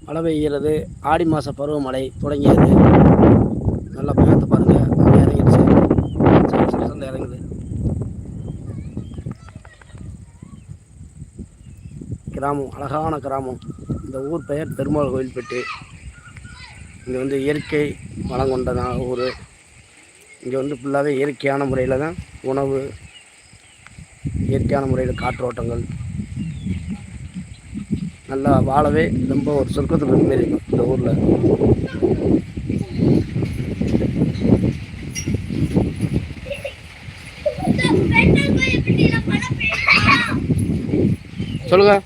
மழை பெய்கிறது. ஆடி மாத பருவமழை தொடங்கியது. நல்லா மேகத்தை பாருங்கள், மழை இறங்கிடுச்சு. இறங்குது. கிராமம், அழகான கிராமம். இந்த ஊர் பெயர் பெருமாள் கோயில்பட்டு. இங்கே வந்து இயற்கை வளம் கொண்ட ஊர். இங்கே வந்து ஃபுல்லாகவே இயற்கையான முறையில் தான் உணவு, இயற்கையான முறையில் காற்றோட்டங்கள், நல்லா வாழவே ரொம்ப ஒரு சொர்க்கத்துக்கு மாரி இருக்கும் இந்த ஊரில். சொல்லுங்க.